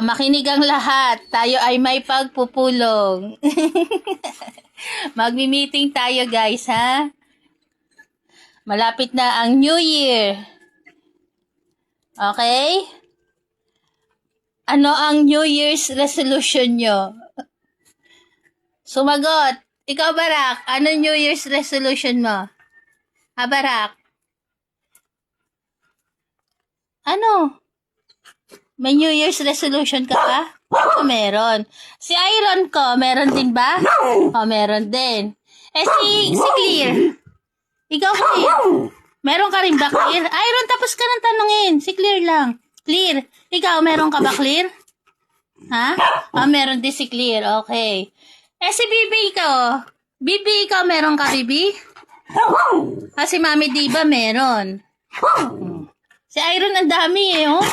Makinig ang lahat. Tayo ay may pagpupulong. Magmi-meeting tayo, guys, ha? Malapit na ang New Year. Okay? Ano ang New Year's resolution nyo? Sumagot. Ikaw, Barak. Ano New Year's resolution mo? Barak? Ano? May New Year's resolution ka ba? Meron. Si Iron ko, meron din ba? Meron din. Si Clear. Ikaw, Clear. Meron ka rin ba, Clear? Iron, tapos ka nang tanungin. Si Clear lang. Clear. Ikaw, meron ka ba, Clear? Ha? Meron din si Clear. Okay. Si Bibi ikaw. Bibi, ikaw, meron ka, Bibi? Si Mami Diba, meron. Si Iron, ang dami oh.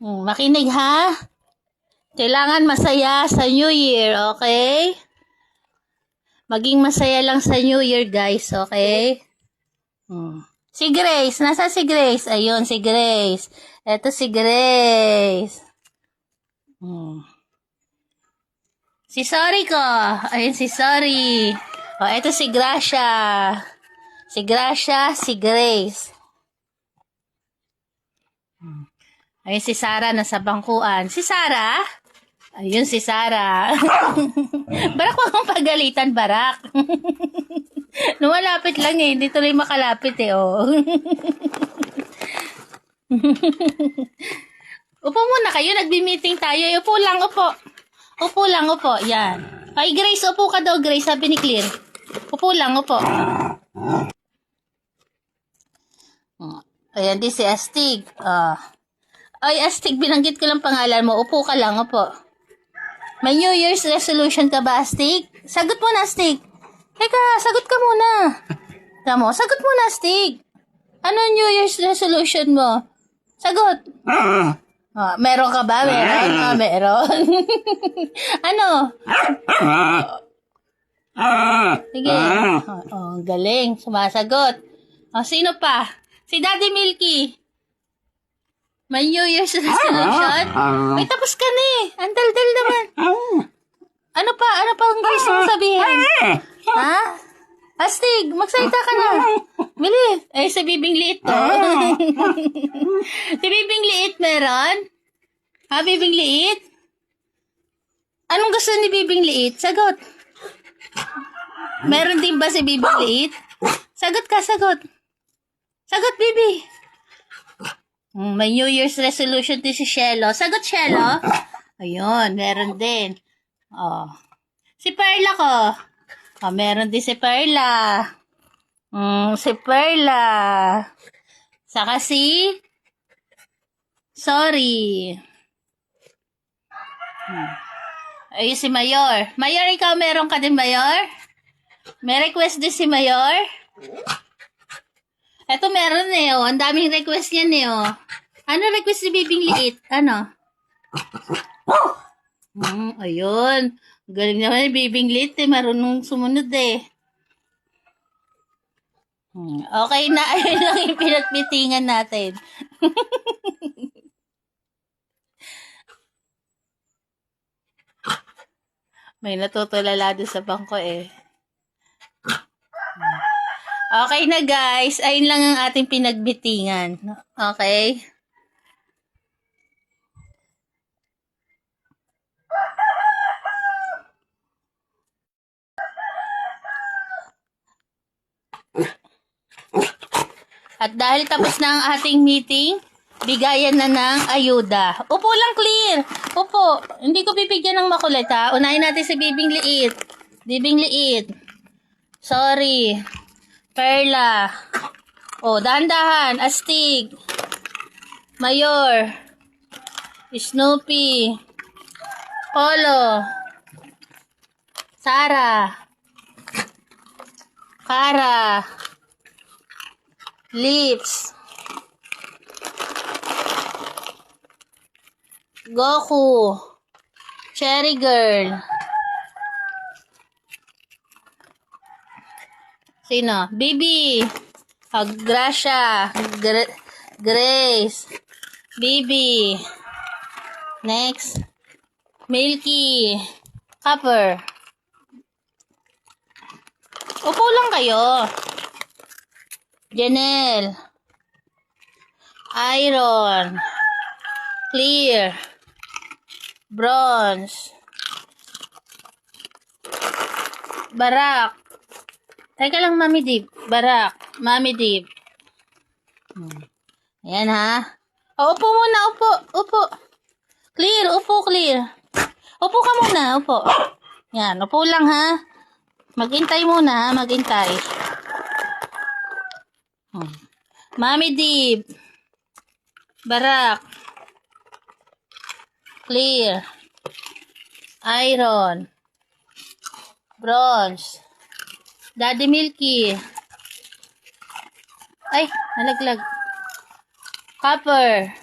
Makinig ha. Kailangan masaya sa New Year, okay? Maging masaya lang sa New Year, guys, okay? Si Grace, nasa si Grace? Ayun, si Grace. Eto si Grace. Si Sorry ko. Ayun, si Sorry. Eto si Gracia. Si Gracia, si Grace. Ayun si Sarah, nasa bangkuan. Si Sarah? Ayun si Sarah. Barak, wag mong pagalitan, Barak. Lumalapit lang eh. Hindi tuloy makalapit eh, oh. Upo muna kayo. Nagbi-meeting tayo. Upo lang, upo. Upo lang, upo. Yan. Ay, Grace, upo ka daw, Grace. Sabi ni Clear. Upo lang, upo. Ayan, di si Astig. Ay, Astig, binanggit ko lang pangalan mo. Upo ka lang, upo. May New Year's resolution ka ba, Astig? Sagot mo na, Astig. Teka, sagot ka muna. Tama, sagot mo na, Astig. Ano New Year's resolution mo? Sagot. Meron ka ba? Meron? Meron. Ano? Sige. Galing. Sumasagot. Sino pa? Si Daddy Milky. May New Year's resolution? Ay, tapos ka na eh. Ang dal-dal naman. Ano pa? Ano pa ang gusto mo sabihin? Ha? Astig, magsalita ka na. Bilis. Ay, sa Bibing Liit to. Si Bibing Liit meron? Bibing Liit? Anong gusto ni Bibing Liit? Sagot. Meron din ba si Bibing Liit? Sagot ka, sagot. Sagot, Bibi. May New Year's resolution din si Shelo. Sagot, Shelo. Ayun, meron din. Si Perla ko. Meron din si Perla. Si Perla. Saka si Sorry. Ayun si Mayor. Mayor, ikaw meron ka din, Mayor? May request din si Mayor? Eto meron eh, oh. Ang daming request niyan eh, oh. Ano request ni Bibing Liit? Ano? Ayun. Galing naman ni Bibing Liit eh. Marunong sumunod eh. Okay na. Ayun lang yung pinagmitingan natin. May natutulala doon sa bangko eh. Okay na guys, ayun lang ang ating pinagbitingan. Okay? At dahil tapos na ang ating meeting, bigayan na ng ayuda. Upo lang, Clear. Upo. Hindi ko bibigyan ng makulit ha. Unahin natin si Bibing Liit. Bibing Liit. Sorry. Perla. Dahan-dahan. Astig. Mayor. Snoopy. Polo. Sarah. Kara. Lips. Goku. Cherry Girl. Sino? Bibi. Gracia. Grace. Bibi. Next. Milky. Copper. Upo lang kayo. Janelle. Iron. Clear. Bronze. Barak. Teka lang, Mami Dib. Barak. Mami Dib. Ayan, ha? O, upo muna. Upo. Upo. Clear. Upo, clear. Upo ka muna. Upo. Yan. Upo lang, ha? Maghintay muna, ha? Maghintay. Mami Dib. Barak. Clear. Iron. Bronze. Daddy Milky. Ay, nalaglag. Copper.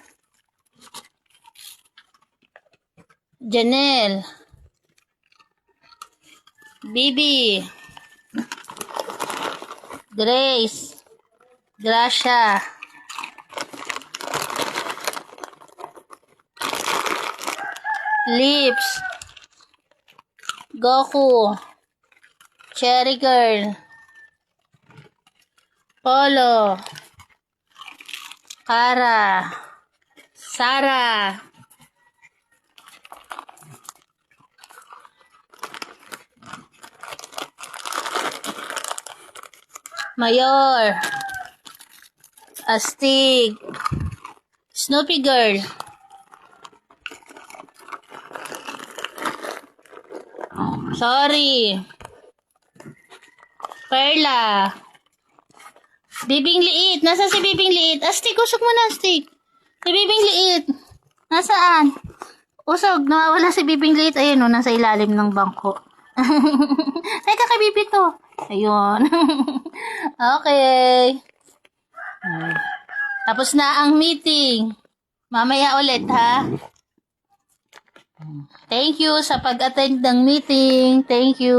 Janelle. Bibi. Grace. Gracia. Lips. Goku. Cherry Girl. Polo. Kara. Sarah. Mayor. Astig. Snoopy Girl. Sorry. Perla. Bibing Liit. Nasa si Bibing Liit? Astig, usog mo na, Astig. Si Bibing Liit. Nasaan? Usog. Nawawala si Bibing Liit. Ayun, o, nasa ilalim ng bangko. Teka, kay Bibi to. Ayun. Okay. Tapos na ang meeting. Mamaya ulit, ha? Thank you sa pag-attend ng meeting. Thank you.